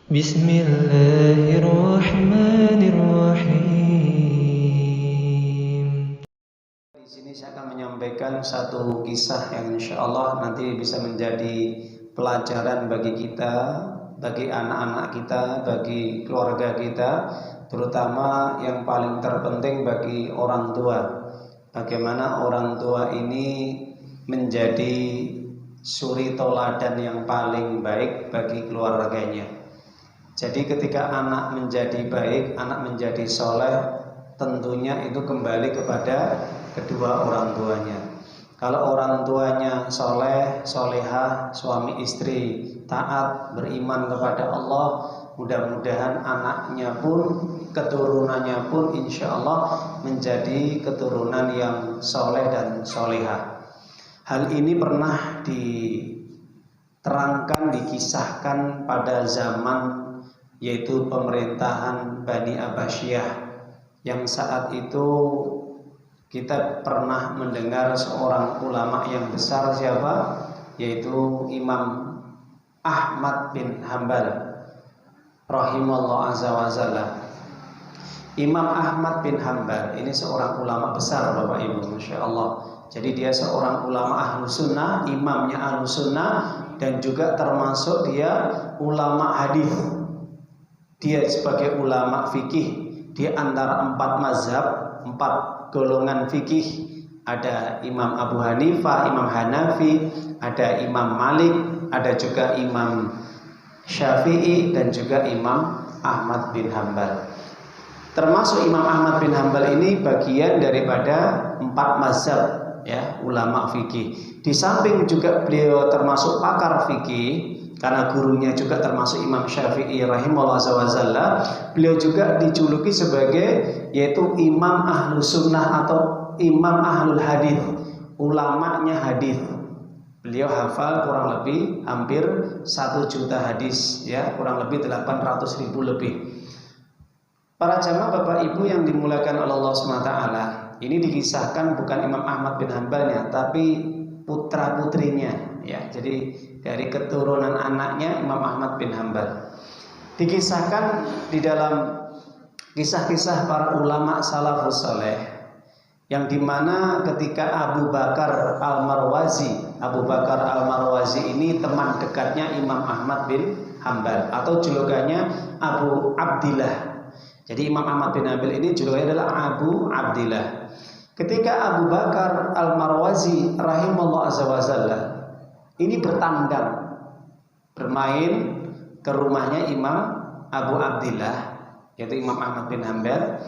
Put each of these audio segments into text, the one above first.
Bismillahirrahmanirrahim. Di sini saya akan menyampaikan satu kisah yang insya Allah nanti bisa menjadi pelajaran bagi kita, bagi anak-anak kita, bagi keluarga kita, terutama yang paling terpenting bagi orang tua. Bagaimana orang tua ini menjadi suri toladan yang paling baik bagi keluarganya. Jadi ketika anak menjadi baik, anak menjadi soleh, tentunya itu kembali kepada kedua orang tuanya. Kalau orang tuanya soleh, solehah, suami istri taat, beriman kepada Allah, mudah-mudahan anaknya pun, keturunannya pun insya Allah menjadi keturunan yang soleh dan solehah. Hal ini pernah diterangkan, dikisahkan pada zaman yaitu pemerintahan Bani Abbasiyah, yang saat itu kita pernah mendengar seorang ulama yang besar, siapa? Yaitu Imam Ahmad bin Hanbal rahimallahu azza wa jalla. Imam Ahmad bin Hanbal ini seorang ulama besar, Bapak Ibu, Masya Allah. Jadi dia seorang ulama ahlu sunnah, imamnya ahlu sunnah, dan juga termasuk dia ulama hadis. Dia sebagai ulama fikih, dia antara 4 mazhab, 4 golongan fikih. Ada Imam Abu Hanifah, Imam Hanafi, ada Imam Malik, ada juga Imam Syafi'i, dan juga Imam Ahmad bin Hanbal. Termasuk Imam Ahmad bin Hanbal ini bagian daripada 4 mazhab, ya, ulama fikih. Di samping juga beliau termasuk pakar fikih, karena gurunya juga termasuk Imam Syafi'i rahimahullah azza. Beliau juga dijuluki sebagai yaitu Imam Ahlu Sunnah atau Imam Ahlul Hadis, ulamanya hadis. Beliau hafal kurang lebih hampir 1 juta hadis, ya, kurang lebih 800.000 lebih. Para jamaah Bapak Ibu yang dimuliakan oleh Allah SWT, ini dikisahkan bukan Imam Ahmad bin Hanbalnya, tapi putra putrinya, ya. Jadi dari keturunan anaknya Imam Ahmad bin Hanbal. Dikisahkan di dalam kisah-kisah para ulama salafus saleh, yang dimana ketika Abu Bakar Al-Marwazi ini teman dekatnya Imam Ahmad bin Hanbal, atau julukannya Abu Abdillah. Jadi Imam Ahmad bin Hanbal ini julukannya adalah Abu Abdillah. Ketika Abu Bakar Al-Marwazi rahimahullah azza wa jalla ini bertandang, bermain ke rumahnya Imam Abu Abdillah, yaitu Imam Ahmad bin Hanbal.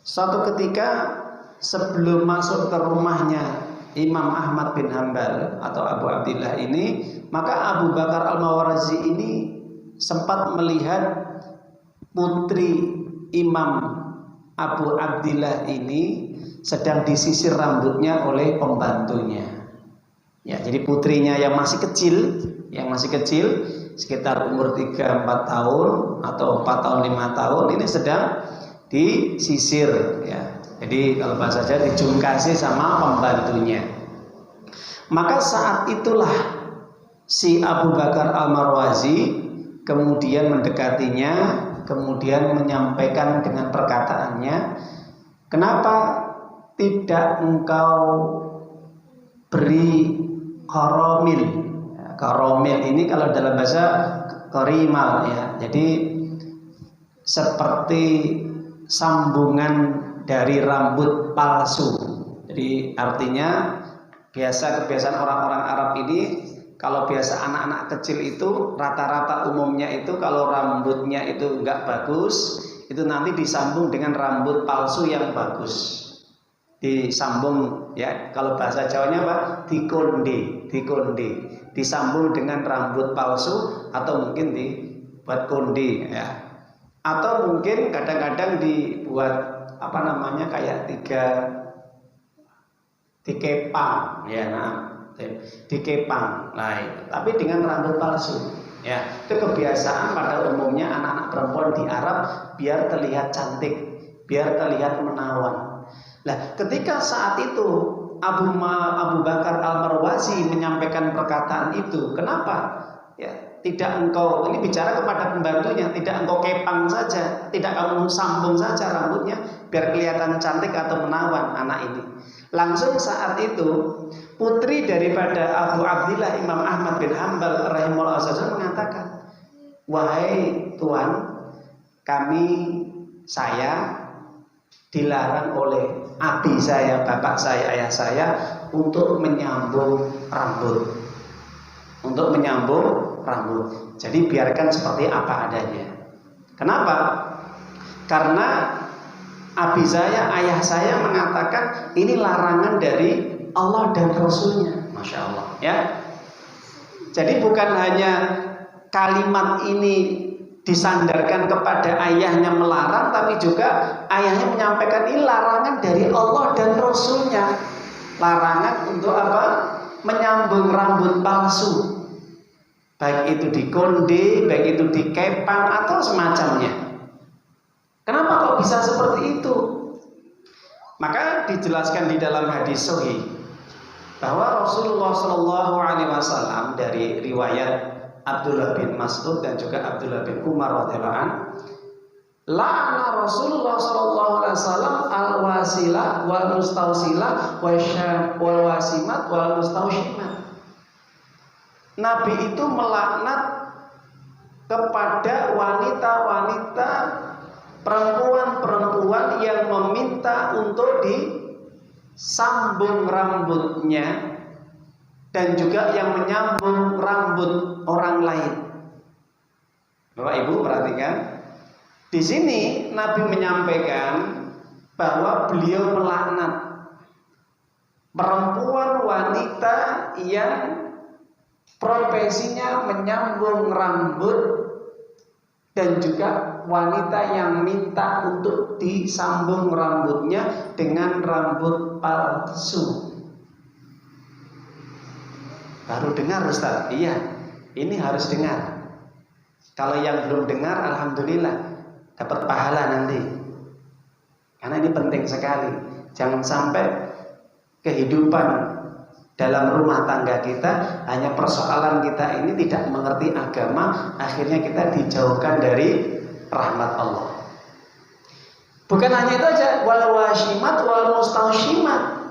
Suatu ketika sebelum masuk ke rumahnya Imam Ahmad bin Hanbal atau Abu Abdillah ini, maka Abu Bakar Al-Marwazi ini sempat melihat putri Imam Abu Abdillah ini sedang disisir rambutnya oleh pembantunya. Ya, jadi putrinya yang masih kecil, sekitar umur 3-4 tahun atau 4 tahun 5 tahun ini sedang disisir, ya. Jadi kalau bahasa Jawa dijungkasi sama pembantunya. Maka saat itulah si Abu Bakar Al-Marwazi kemudian mendekatinya, kemudian menyampaikan dengan perkataannya, "Kenapa tidak engkau beri koromil?" Koromil ini kalau dalam bahasa korimal, ya. Jadi seperti sambungan dari rambut palsu. Jadi artinya kebiasaan orang-orang Arab ini, kalau biasa anak-anak kecil itu rata-rata umumnya itu kalau rambutnya itu enggak bagus, itu nanti disambung dengan rambut palsu yang bagus. Disambung, ya, kalau bahasa Jawanya apa? Dikonde. Disambung dengan rambut palsu atau mungkin dibuat konde, ya. Atau mungkin kadang-kadang dibuat kayak dikepang, ya, dikepang. Nah, tapi dengan rambut palsu, ya. Itu kebiasaan pada umumnya anak-anak perempuan di Arab biar terlihat cantik, biar terlihat menawan. Nah, ketika saat itu Abu Bakar Al-Marwazi menyampaikan perkataan itu, kenapa? Ya, tidak engkau, ini bicara kepada pembantunya, tidak engkau kepang saja, tidak kamu sambung saja rambutnya biar kelihatan cantik atau menawan anak ini. Langsung saat itu putri daripada Abu Abdillah Imam Ahmad bin Hanbal rahimahullah mengatakan, wahai tuan, saya dilarang oleh abi saya, bapak saya, ayah saya untuk menyambung rambut. Jadi biarkan seperti apa adanya. Kenapa? Karena abi saya, ayah saya mengatakan ini larangan dari Allah dan Rasulnya. Masya Allah, ya. Jadi bukan hanya kalimat ini disandarkan kepada ayahnya melarang, tapi juga ayahnya menyampaikan ini larangan dari Allah dan Rasulnya. Larangan untuk apa? Menyambung rambut palsu, baik itu dikonde, baik itu dikepang atau semacamnya. Kenapa kok bisa seperti itu? Maka dijelaskan di dalam hadis sahih bahwa Rasulullah SAW dari riwayat Abdullah bin Mas'ud dan juga Abdullah bin Umar radhiyallahu anhu, la'ana Rasulullah SAW al-wasilah wal mustausilah wal wasimat wal mustausyimat. Nabi itu melaknat kepada wanita-wanita, perempuan-perempuan yang meminta untuk disambung rambutnya dan juga yang menyambung rambut orang lain. Bapak Ibu perhatikan, di sini Nabi menyampaikan bahwa beliau melaknat perempuan wanita yang profesinya menyambung rambut dan juga wanita yang minta untuk disambung rambutnya dengan rambut palsu. Baru dengar Ustaz? Iya, ini harus dengar. Kalau yang belum dengar, alhamdulillah dapat pahala nanti. Karena ini penting sekali. Jangan sampai kehidupan dalam rumah tangga kita, hanya persoalan kita ini tidak mengerti agama, akhirnya kita dijauhkan dari rahmat Allah. Bukan hanya itu aja, wal washimat wal mustausyimat.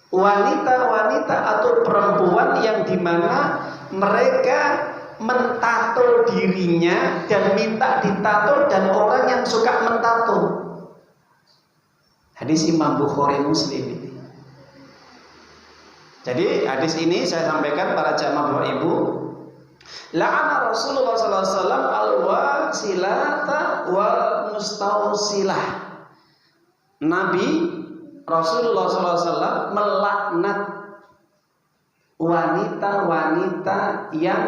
Wanita-wanita atau perempuan yang dimana mereka mentato dirinya dan minta ditato, dan orang yang suka mentato. Hadis Imam Bukhari Muslim ini. Jadi hadis ini saya sampaikan para jamaah Bapak Ibu, la'ana Rasulullah SAW al-wasilata wal mustausilah. Nabi Rasulullah SAW melaknat wanita-wanita yang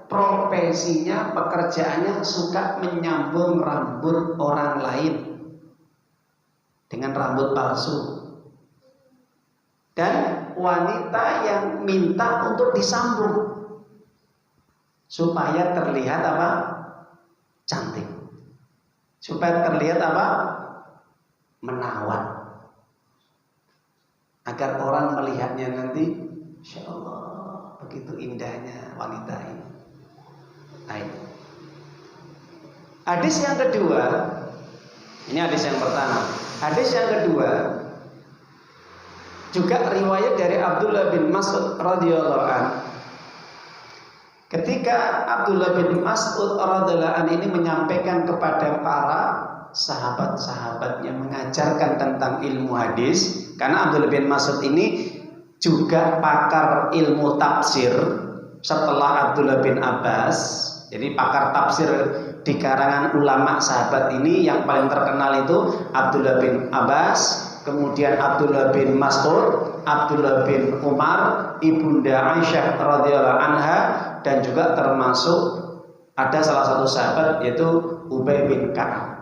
profesinya, pekerjaannya suka menyambung rambut orang lain dengan rambut palsu, dan wanita yang minta untuk disambung supaya terlihat apa? Cantik, supaya terlihat apa? Menawan, agar orang melihatnya nanti, Insya Allah begitu indahnya wanita ini. Baik. Hadis yang kedua, ini hadis yang pertama. Hadis yang kedua juga riwayat dari Abdullah bin Mas'ud radhiyallahu anhu. Ketika Abdullah bin Mas'ud radhiyallahu anhu ini menyampaikan kepada para sahabat-sahabatnya, mengajarkan tentang ilmu hadis, karena Abdullah bin Mas'ud ini juga pakar ilmu tafsir setelah Abdullah bin Abbas. Jadi pakar tafsir di karangan ulama sahabat ini yang paling terkenal itu Abdullah bin Abbas, kemudian Abdullah bin Mas'ud, Abdullah bin Umar, Ibunda Aisyah radhiyallahu anha, dan juga termasuk ada salah satu sahabat yaitu Ubay bin Ka'ab.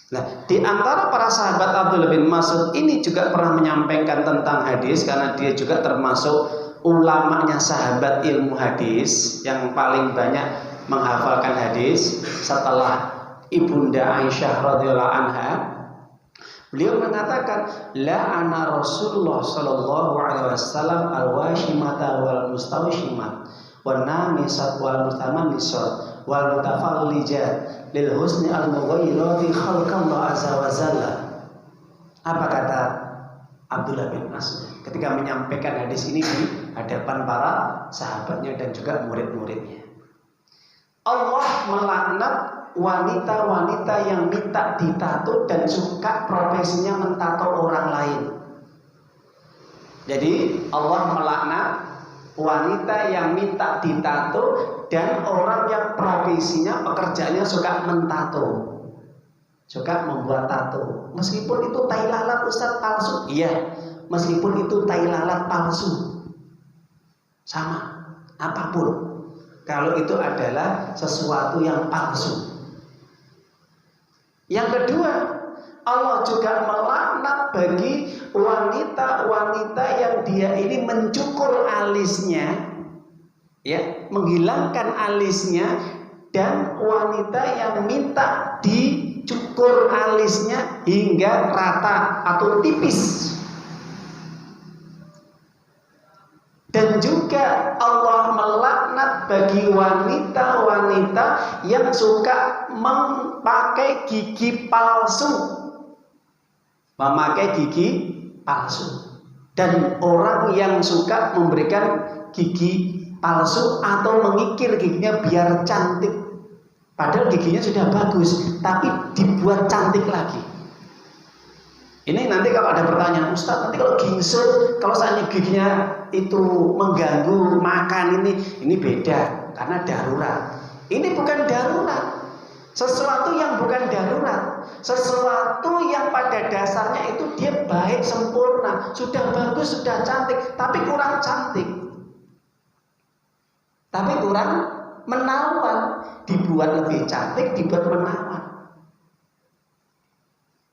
Nah, di antara para sahabat Abdullah bin Mas'ud ini juga pernah menyampaikan tentang hadis, karena dia juga termasuk ulamanya sahabat ilmu hadis yang paling banyak menghafalkan hadis setelah Ibunda Aisyah radhiyallahu anha. Beliau mengatakan, la'ana Rasulullah sallallahu alaihi wasallam al-washimata wal mustausyimat wan namisat wal mutamanisat wal mutafallijat lil husni al mughayyirati khalqallah azza wa jalla. Apa kata Abdullah bin Mas'ud ketika menyampaikan hadis ini di hadapan para sahabatnya dan juga murid-muridnya? Allah melaknat wanita-wanita yang minta ditato dan suka profesinya mentato orang lain. Jadi Allah melaknat wanita yang minta ditato dan orang yang profesinya pekerjaannya suka mentato, suka membuat tato. Meskipun itu tai lalat Ustaz palsu, iya. Meskipun itu tai lalat palsu, sama, apapun. Kalau itu adalah sesuatu yang palsu. Yang kedua, Allah juga melaknat bagi wanita-wanita yang dia ini mencukur alisnya, ya, menghilangkan alisnya, dan wanita yang minta dicukur alisnya hingga rata atau tipis. Dan juga Allah melaknat bagi wanita-wanita yang suka memakai gigi palsu, memakai gigi palsu, dan orang yang suka memberikan gigi palsu atau mengikir giginya biar cantik, padahal giginya sudah bagus tapi dibuat cantik lagi. Ini nanti kalau ada pertanyaan, Ustaz, nanti kalau gingsut, kalau seandainya giginya itu mengganggu makan, ini beda karena darurat. Ini bukan darurat. Sesuatu yang bukan darurat, sesuatu yang pada dasarnya itu dia baik, sempurna, sudah bagus, sudah cantik, tapi kurang cantik, tapi kurang menawan. Dibuat lebih cantik, dibuat menawan.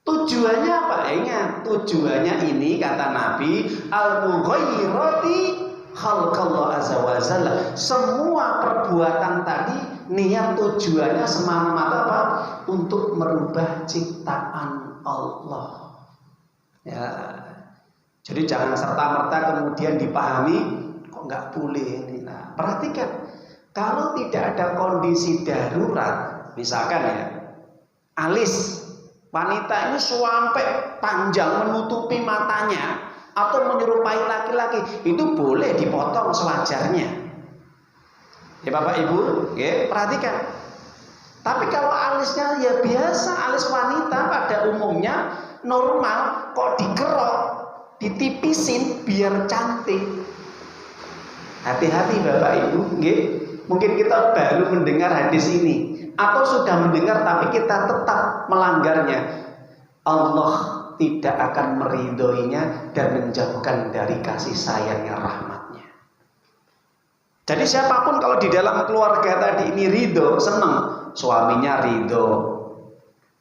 Tujuannya apa? Ingat, tujuannya ini kata Nabi, al-mughayyirati khalqallah azza wa jalla. Semua perbuatan tadi niat tujuannya semata-mata apa? Untuk merubah ciptaan Allah. Ya. Jadi jangan serta-merta kemudian dipahami kok nggak boleh ini. Nah, perhatikan, kalau tidak ada kondisi darurat, misalkan ya, alis wanita ini sampai panjang menutupi matanya atau menyerupai laki-laki, itu boleh dipotong sewajarnya. Ya Bapak Ibu, ya, perhatikan. Tapi kalau alisnya ya biasa, alis wanita pada umumnya normal, kok dikerok, ditipisin biar cantik. Hati-hati Bapak Ibu, ya. Mungkin kita baru mendengar hadis ini, atau sudah mendengar tapi kita tetap melanggarnya. Allah tidak akan meridhoinya dan menjauhkan dari kasih sayangnya, rahmatnya. Jadi siapapun kalau di dalam keluarga tadi ini ridho, senang, suaminya ridho,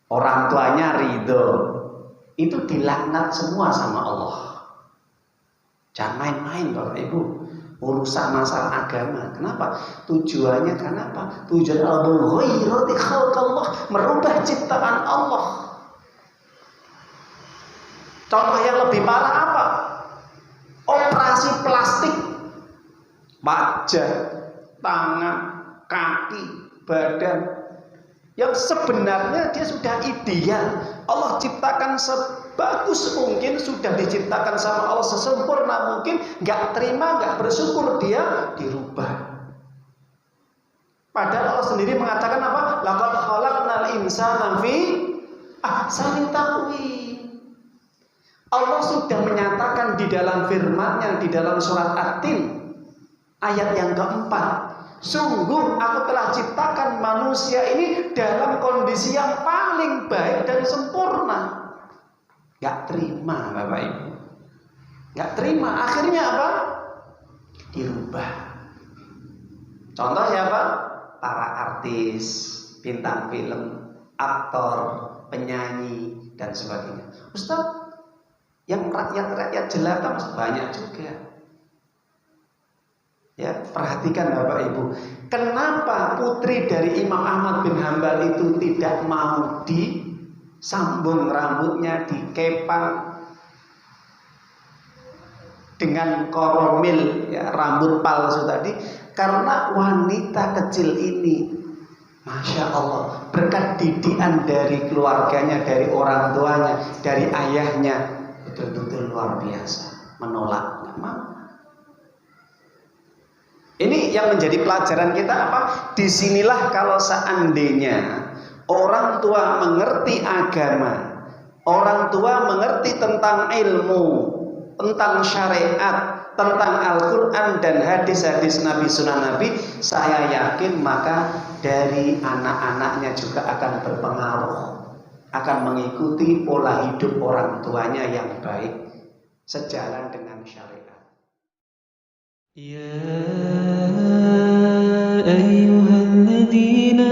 orang tuanya ridho, itu dilaknat semua sama Allah. Jangan main-main Bapak Ibu urusan masalah agama. Kenapa? Tujuannya kenapa? Tujuan al-mughayyirati khalqallah, merubah ciptaan Allah. Contoh yang lebih parah apa? Operasi plastik wajah, tangan, kaki, badan, yang sebenarnya dia sudah ideal. Allah ciptakan sebagus mungkin, sudah diciptakan sama Allah sesempurna mungkin, nggak terima, nggak bersyukur, dia dirubah. Padahal Allah sendiri mengatakan apa? Laqad khalaqnal insana fi ahsani taqwim. Allah sudah menyatakan di dalam firman-Nya di dalam surat At-Tin ayat yang keempat, sungguh aku telah ciptakan manusia ini dalam kondisi yang paling baik dan sempurna. Gak terima Bapak Ibu, gak terima. Akhirnya apa? Dirubah. Contoh siapa? Para artis, bintang film, aktor, penyanyi, dan sebagainya. Ustaz, yang rakyat-rakyat jelata masih banyak juga. Ya, perhatikan Bapak Ibu, kenapa putri dari Imam Ahmad bin Hambal itu tidak mau disambung rambutnya, dikepang dengan koromil, ya, rambut palsu tadi? Karena wanita kecil ini, Masya Allah, berkat didikan dari keluarganya, dari orang tuanya, dari ayahnya, betul-betul luar biasa. Menolak, nggak mau. Ini yang menjadi pelajaran kita apa? Disinilah kalau seandainya orang tua mengerti agama, orang tua mengerti tentang ilmu, tentang syariat, tentang Al-Quran dan hadis-hadis Nabi, sunnah Nabi, saya yakin maka dari anak-anaknya juga akan berpengaruh, akan mengikuti pola hidup orang tuanya yang baik, sejalan dengan syariat. Ya ayyuhalladzina